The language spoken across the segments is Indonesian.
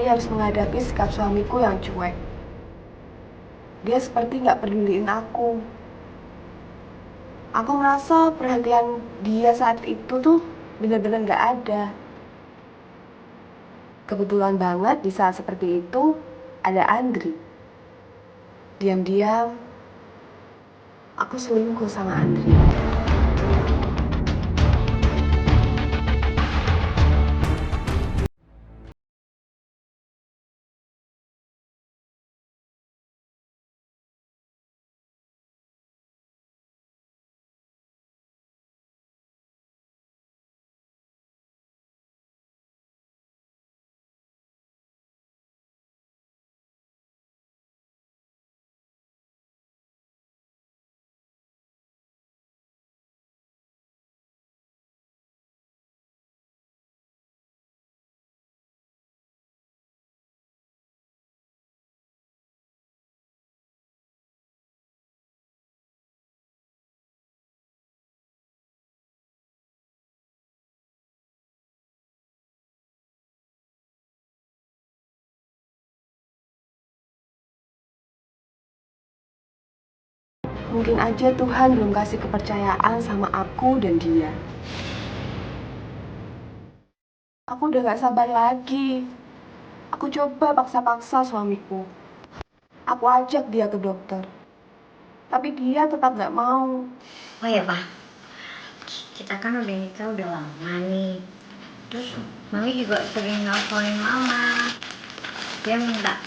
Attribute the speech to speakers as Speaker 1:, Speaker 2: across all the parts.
Speaker 1: kali harus menghadapi sikap suamiku yang cuek. Dia seperti nggak peduliin aku. Aku merasa perhatian dia saat itu tuh benar-benar nggak ada. Kebetulan banget di saat seperti itu ada Andri. Diam-diam aku selingkuh sama Andri. Mungkin aja Tuhan belum kasih kepercayaan sama aku dan dia. Aku udah gak sabar lagi. Aku coba paksa-paksa suamiku. Aku ajak dia ke dokter. Tapi dia tetap gak mau.
Speaker 2: Oh ya Pak, kita kan udah nikah udah lama nih. Terus Mami juga sering nelfonin Mama. Dia minta,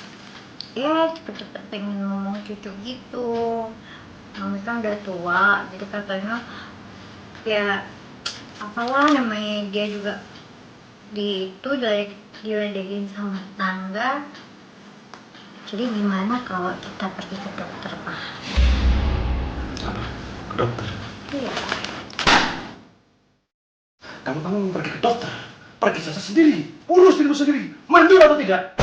Speaker 2: ya cepet-cepet pengen ngomong cucu gitu. Mami kan udah tua, jadi katanya ya apalah namanya dia juga diledekin sama tangga. Jadi gimana kalau kita pergi ke dokter, Pak?
Speaker 3: Apa? Ke dokter?
Speaker 2: Iya.
Speaker 3: Kamu pergi ke dokter? Pergi saja sendiri, urus dirimu sendiri, mandul atau tidak?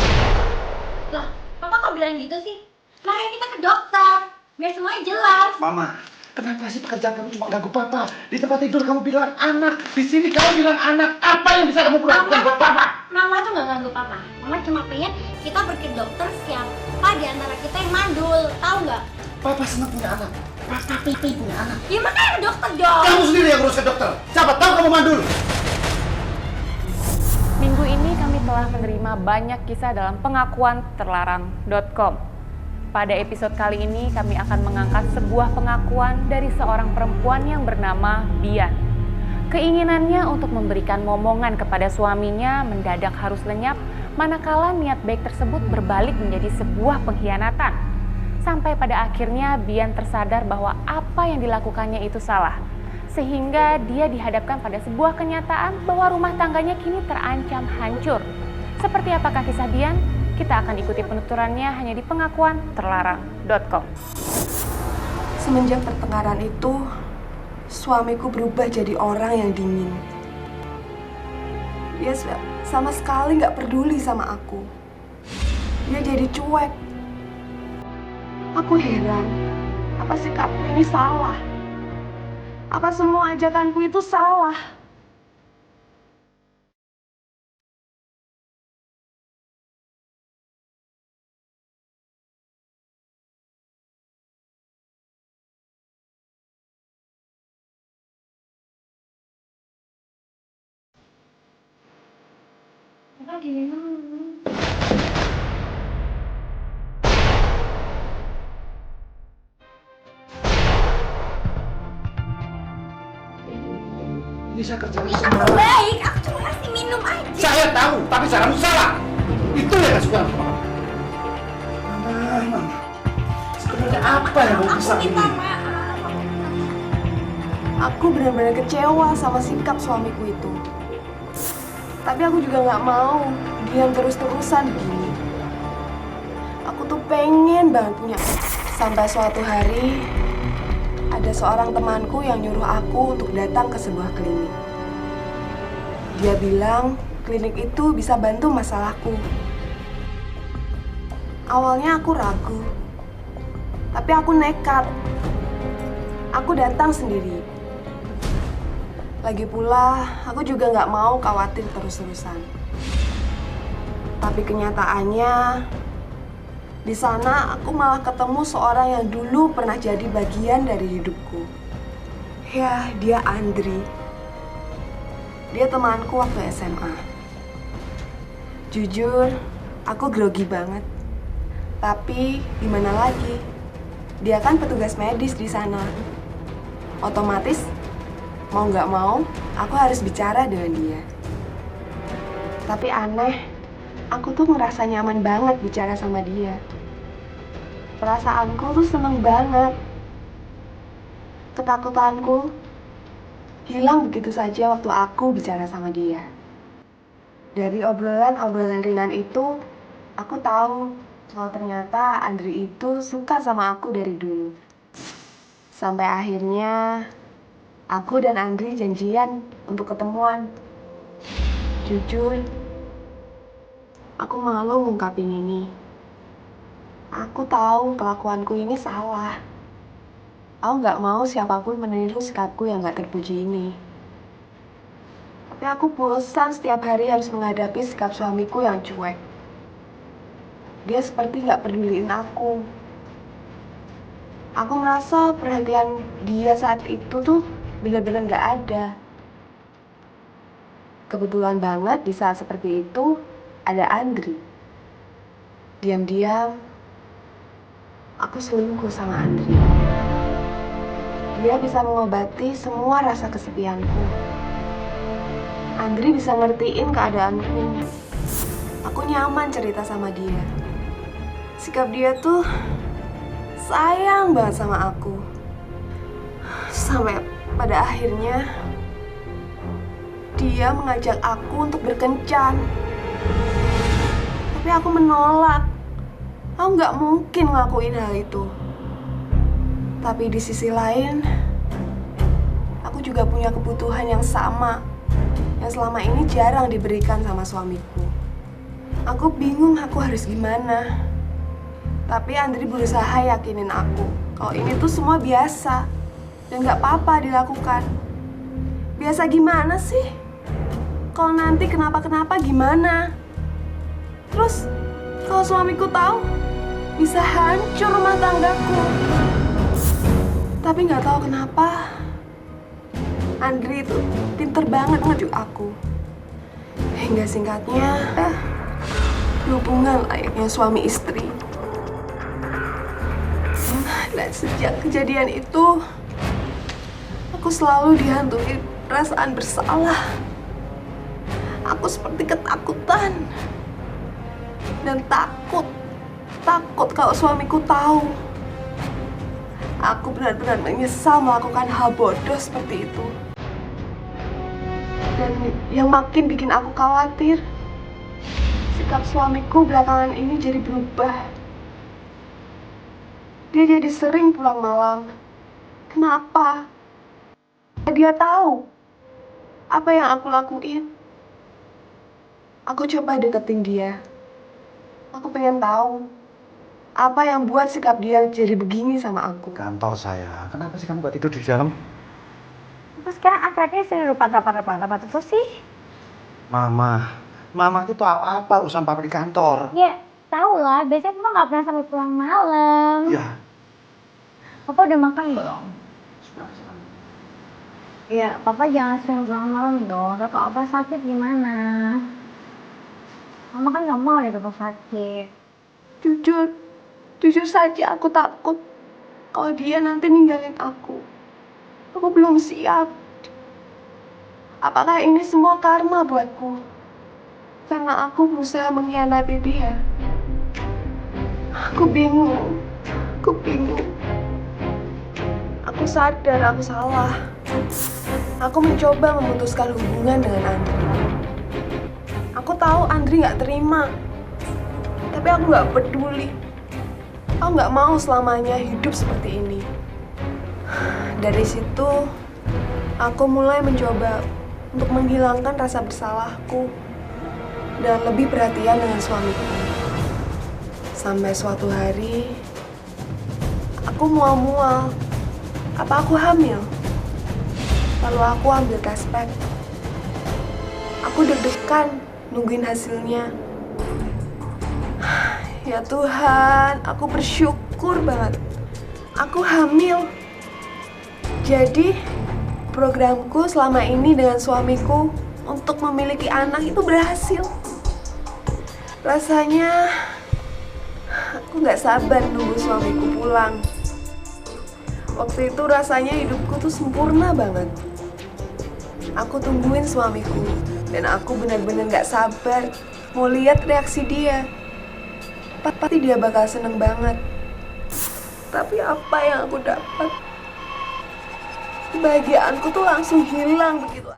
Speaker 2: Lah, Papa kok bilang gitu sih? Makanya kita ke dokter, biar semuanya jelas.
Speaker 3: Mama, kenapa sih pekerjaan kamu cuma ganggu Papa? Di tempat tidur kamu bilang anak, di sini kamu bilang anak. Apa yang bisa kamu lakukan buat Papa?
Speaker 2: Mama tuh gak ganggu Papa. Mama cuma pengen kita pergi ke dokter siapa di antara kita yang mandul, tahu nggak?
Speaker 3: Papa senang punya anak. Papa pipi punya anak.
Speaker 2: Ya makanya ke dokter dong.
Speaker 3: Kamu sendiri yang urus ke dokter. Siapa tahu kamu mandul.
Speaker 4: Minggu ini kami telah menerima banyak kisah dalam pengakuan terlarang.com. Pada episode kali ini kami akan mengangkat sebuah pengakuan dari seorang perempuan yang bernama Bian. Keinginannya untuk memberikan momongan kepada suaminya mendadak harus lenyap, manakala niat baik tersebut berbalik menjadi sebuah pengkhianatan. Sampai pada akhirnya Bian tersadar bahwa apa yang dilakukannya itu salah. Sehingga dia dihadapkan pada sebuah kenyataan bahwa rumah tangganya kini terancam hancur. Seperti apakah kisah Bian? Kita akan ikuti penuturannya hanya di pengakuan terlarang.com.
Speaker 1: Semenjak pertengkaran itu, suamiku berubah jadi orang yang dingin. Dia sama sekali nggak peduli sama aku. Dia jadi cuek. Aku heran, apa sikapku ini salah? Apa semua ajakanku itu salah?
Speaker 3: Ini saya kerjakan
Speaker 2: Aku
Speaker 3: semua.
Speaker 2: baik, aku cuma ngasih minum aja.
Speaker 3: Saya tahu, tapi caramu salah. Itu yang gak suka sama kamu. Mama. Sebenarnya apa yang kamu bisa ini?
Speaker 2: Maaf.
Speaker 1: Aku benar-benar kecewa sama sikap suamiku itu. Tapi aku juga nggak mau diam terus-terusan begini. Aku tuh pengen banget punya. Sampai suatu hari, ada seorang temanku yang nyuruh aku untuk datang ke sebuah klinik. Dia bilang klinik itu bisa bantu masalahku. Awalnya aku ragu, tapi aku nekat. Aku datang sendiri. Lagi pula, aku juga nggak mau khawatir terus-terusan. Tapi kenyataannya, di sana aku malah ketemu seorang yang dulu pernah jadi bagian dari hidupku. Ya, dia Andri. Dia temanku waktu SMA. Jujur, aku grogi banget. Tapi gimana lagi? Dia kan petugas medis di sana. Otomatis, mau nggak mau, aku harus bicara dengan dia. Tapi aneh, aku tuh ngerasa nyaman banget bicara sama dia. Perasaanku tuh seneng banget. Ketakutanku hilang begitu saja waktu aku bicara sama dia. Dari obrolan-obrolan ringan itu, aku tahu kalau ternyata Andri itu suka sama aku dari dulu. Sampai akhirnya, aku dan Andri janjian untuk ketemuan. Jujur, aku malu ngungkapin ini. Aku tahu kelakuanku ini salah. Aku nggak mau siapapun meniru sikapku yang nggak terpuji ini. Tapi aku bosan setiap hari harus menghadapi sikap suamiku yang cuek. Dia seperti nggak peduliin aku. Aku merasa perhatian dia saat itu tuh benar-benar nggak ada. Kebetulan banget di saat seperti itu ada Andri. Diam-diam, aku selingkuh sama Andri. Dia bisa mengobati semua rasa kesepianku. Andri bisa ngertiin keadaanku. Aku nyaman cerita sama dia. Sikap dia tuh sayang banget sama aku. Sampai pada akhirnya dia mengajak aku untuk berkencan. Tapi aku menolak. Aku nggak mungkin ngelakuin hal itu. Tapi di sisi lain, aku juga punya kebutuhan yang sama, yang selama ini jarang diberikan sama suamiku. Aku bingung aku harus gimana. Tapi Andri berusaha yakinin aku kalau ini tuh semua biasa dan nggak apa-apa dilakukan. Biasa gimana sih? Kalau nanti kenapa-kenapa gimana? Terus kalau suamiku tahu, bisa hancur rumah tanggaku. Tapi nggak tahu kenapa Andri itu pinter banget ngejuk aku. Hingga singkatnya, hubungan layaknya suami istri. Dan sejak kejadian itu, aku selalu dihantui perasaan bersalah. Aku seperti ketakutan. Dan takut kalau suamiku tahu. Aku benar-benar menyesal melakukan hal bodoh seperti itu. Dan yang makin bikin aku khawatir, sikap suamiku belakangan ini jadi berubah. Dia jadi sering pulang malam. Kenapa? Dia tahu apa yang aku lakuin. Aku coba deketin dia. Aku pengen tahu apa yang buat sikap dia jadi begini sama aku.
Speaker 3: Kantor saya. Kenapa sih kamu gak tidur di dalam?
Speaker 2: Terus sekarang akhirnya sering rapat itu sih?
Speaker 3: Mama itu tahu apa urusan papa di kantor?
Speaker 2: Ya, tahu lah. Biasanya Papa nggak pernah sampai pulang malam.
Speaker 3: Ya.
Speaker 2: Papa udah makan belum? Iya, Papa jangan sering pulang malam dong. Kalau Papa sakit gimana? Mama kan nggak mau deh Papa sakit.
Speaker 1: Jujur saja aku takut kalau dia nanti ninggalin aku. Aku belum siap. Apakah ini semua karma buatku? Karena aku berusaha mengkhianati dia. Aku bingung. Aku sadar aku salah. Aku mencoba memutuskan hubungan dengan Andri. Aku tahu Andri gak terima. Tapi aku gak peduli. Aku gak mau selamanya hidup seperti ini. Dari situ, aku mulai mencoba untuk menghilangkan rasa bersalahku dan lebih perhatian dengan suamiku. Sampai suatu hari, aku mual-mual. Apa aku hamil? Lalu aku ambil tes pack. Aku deg-degan nungguin hasilnya. Ya Tuhan, aku bersyukur banget. Aku hamil. Jadi, programku selama ini dengan suamiku untuk memiliki anak itu berhasil. Rasanya aku gak sabar nunggu suamiku pulang. Waktu itu rasanya hidupku tuh sempurna banget. Aku tungguin suamiku dan aku benar-benar gak sabar mau lihat reaksi dia. Pasti dia bakal seneng banget. Tapi apa yang aku dapat? Kebahagiaanku tuh langsung hilang begitu.